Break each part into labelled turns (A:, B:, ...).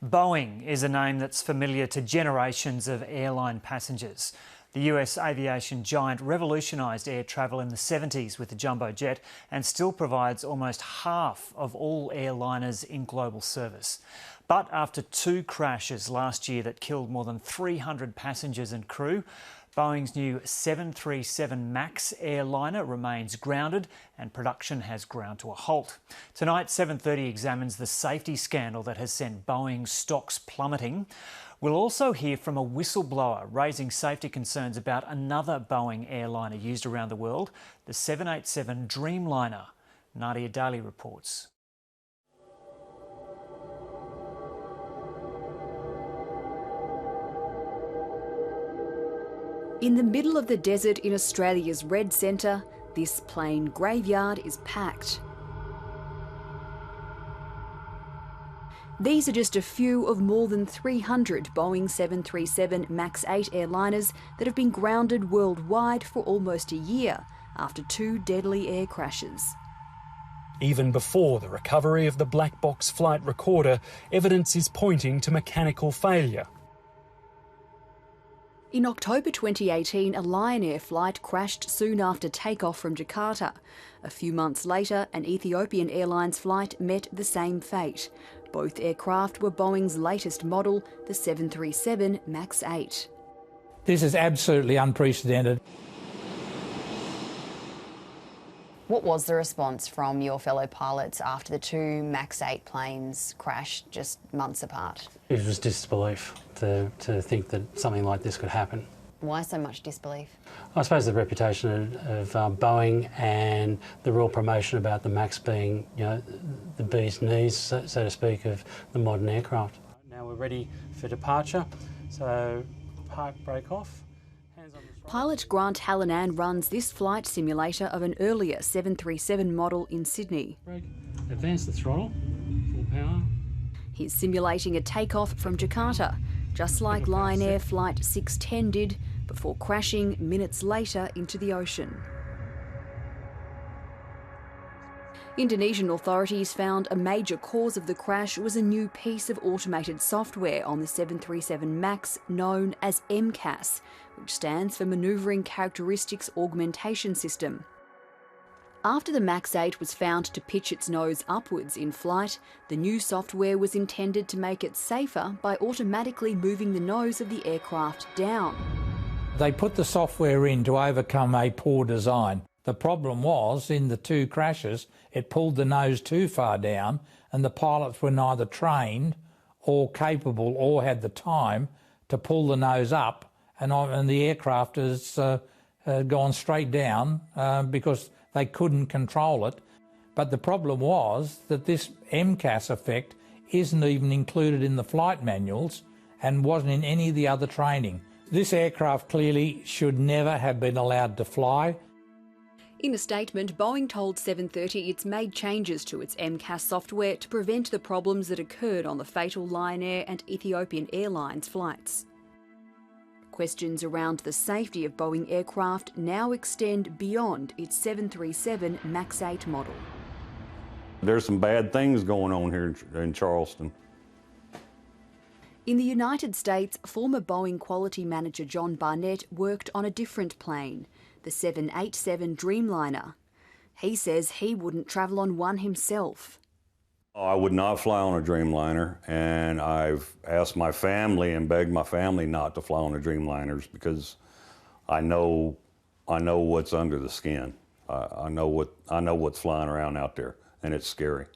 A: Boeing is a name that's familiar to generations of airline passengers. The US aviation giant revolutionised air travel in the 70s with the jumbo jet and still provides almost half of all airliners in global service. But after two crashes last year that killed more than 300 passengers and crew, Boeing's new 737 MAX airliner remains grounded and production has ground to a halt. Tonight, 7:30 examines the safety scandal that has sent Boeing's stocks plummeting. We'll also hear from a whistleblower raising safety concerns about another Boeing airliner used around the world, the 787 Dreamliner. Nadia Daly reports.
B: In the middle of the desert in Australia's Red Centre, this plane graveyard is packed. These are just a few of more than 300 Boeing 737 MAX 8 airliners that have been grounded worldwide for almost a year after two deadly air crashes.
C: Even before the recovery of the black box flight recorder, evidence is pointing to mechanical failure.
B: In October 2018, a Lion Air flight crashed soon after takeoff from Jakarta. A few months later, an Ethiopian Airlines flight met the same fate. Both aircraft were Boeing's latest model, the 737 MAX 8.
D: This is absolutely unprecedented.
E: What was the response from your fellow pilots after the two MAX 8 planes crashed just months apart?
F: It was disbelief to think that something like this could happen.
E: Why so much disbelief?
F: I suppose the reputation of Boeing and the real promotion about the MAX being, the bee's knees, so to speak, of the modern aircraft. Now we're ready for departure, so park, break off.
B: Pilot Grant Hallinan runs this flight simulator of an earlier 737 model in Sydney.
F: Break. Advance the throttle, full power.
B: He's simulating a takeoff from Jakarta, just like Lion Air Flight 610 did, before crashing minutes later into the ocean. Indonesian authorities found a major cause of the crash was a new piece of automated software on the 737 MAX known as MCAS, which stands for Manoeuvring Characteristics Augmentation System. After the MAX 8 was found to pitch its nose upwards in flight, the new software was intended to make it safer by automatically moving the nose of the aircraft down.
D: They put the software in to overcome a poor design. The problem was, in the two crashes, it pulled the nose too far down and the pilots were neither trained or capable or had the time to pull the nose up, and the aircraft has gone straight down because they couldn't control it. But the problem was that this MCAS effect isn't even included in the flight manuals and wasn't in any of the other training. This aircraft clearly should never have been allowed to fly.
B: In a statement, Boeing told 7:30 it's made changes to its MCAS software to prevent the problems that occurred on the fatal Lion Air and Ethiopian Airlines flights. Questions around the safety of Boeing aircraft now extend beyond its 737 MAX 8 model.
G: There's some bad things going on here in Charleston.
B: In the United States, former Boeing quality manager John Barnett worked on a different plane, the 787 Dreamliner. He says he wouldn't travel on one himself.
G: I would not fly on a Dreamliner, and I've asked my family and begged my family not to fly on the Dreamliners because I know what's under the skin. I know what's flying around out there, and it's scary.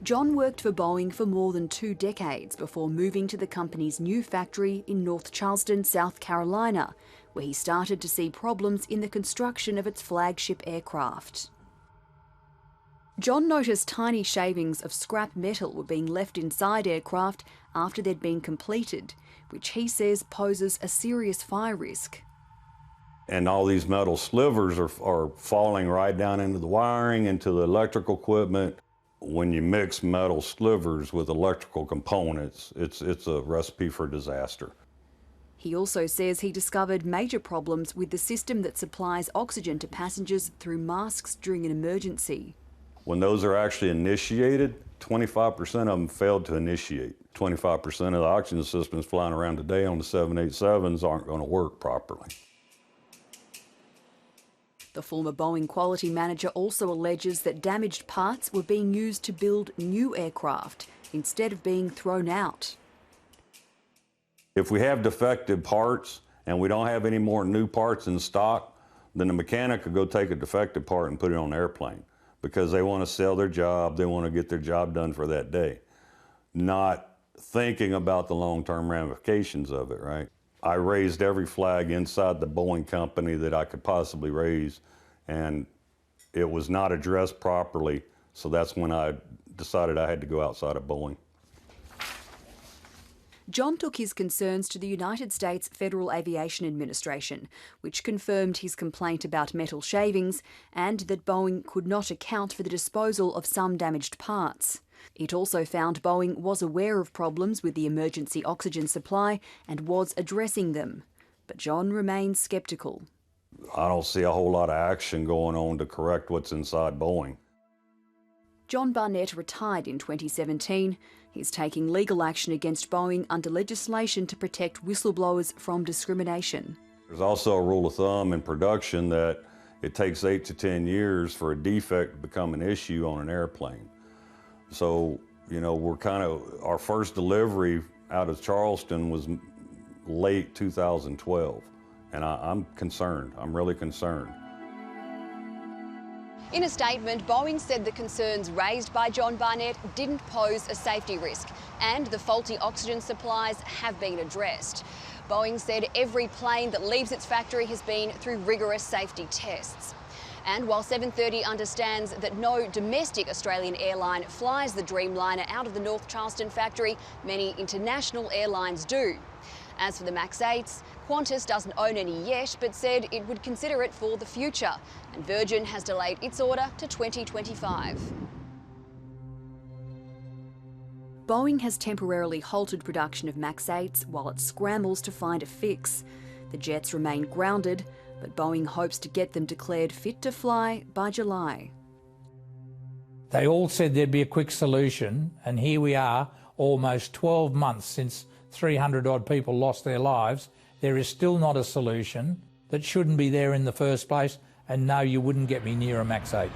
B: John worked for Boeing for more than 2 decades before moving to the company's new factory in North Charleston, South Carolina, where he started to see problems in the construction of its flagship aircraft. John noticed tiny shavings of scrap metal were being left inside aircraft after they'd been completed, which he says poses a serious fire risk.
G: And all these metal slivers are falling right down into the wiring, into the electrical equipment. When you mix metal slivers with electrical components, it's a recipe for disaster.
B: He also says he discovered major problems with the system that supplies oxygen to passengers through masks during an emergency.
G: When those are actually initiated 25% of them failed to initiate. 25% of the oxygen systems flying around today on the 787s aren't going to work properly.
B: The former Boeing quality manager also alleges that damaged parts were being used to build new aircraft instead of being thrown out.
G: If we have defective parts and we don't have any more new parts in stock, then the mechanic could go take a defective part and put it on the airplane because they want to sell their job, they want to get their job done for that day, not thinking about the long-term ramifications of it, right? I raised every flag inside the Boeing company that I could possibly raise, and it was not addressed properly, so that's when I decided I had to go outside of Boeing.
B: John took his concerns to the United States Federal Aviation Administration, which confirmed his complaint about metal shavings and that Boeing could not account for the disposal of some damaged parts. It also found Boeing was aware of problems with the emergency oxygen supply and was addressing them. But John remains sceptical.
G: I don't see a whole lot of action going on to correct what's inside Boeing.
B: John Barnett retired in 2017. He's taking legal action against Boeing under legislation to protect whistleblowers from discrimination.
G: There's also a rule of thumb in production that it takes 8 to 10 years for a defect to become an issue on an airplane. So, you know, our first delivery out of Charleston was late 2012, and I'm concerned. I'm really concerned.
E: In a statement, Boeing said the concerns raised by John Barnett didn't pose a safety risk and the faulty oxygen supplies have been addressed. Boeing said every plane that leaves its factory has been through rigorous safety tests. And while 730 understands that no domestic Australian airline flies the Dreamliner out of the North Charleston factory, many international airlines do. As for the MAX 8s, Qantas doesn't own any yet, but said it would consider it for the future. And Virgin has delayed its order to 2025.
B: Boeing has temporarily halted production of MAX 8s while it scrambles to find a fix. The jets remain grounded, but Boeing hopes to get them declared fit to fly by July.
D: They all said there'd be a quick solution, and here we are, almost 12 months since 300 odd people lost their lives. There is still not a solution. That shouldn't be there in the first place, and no, you wouldn't get me near a MAX 8.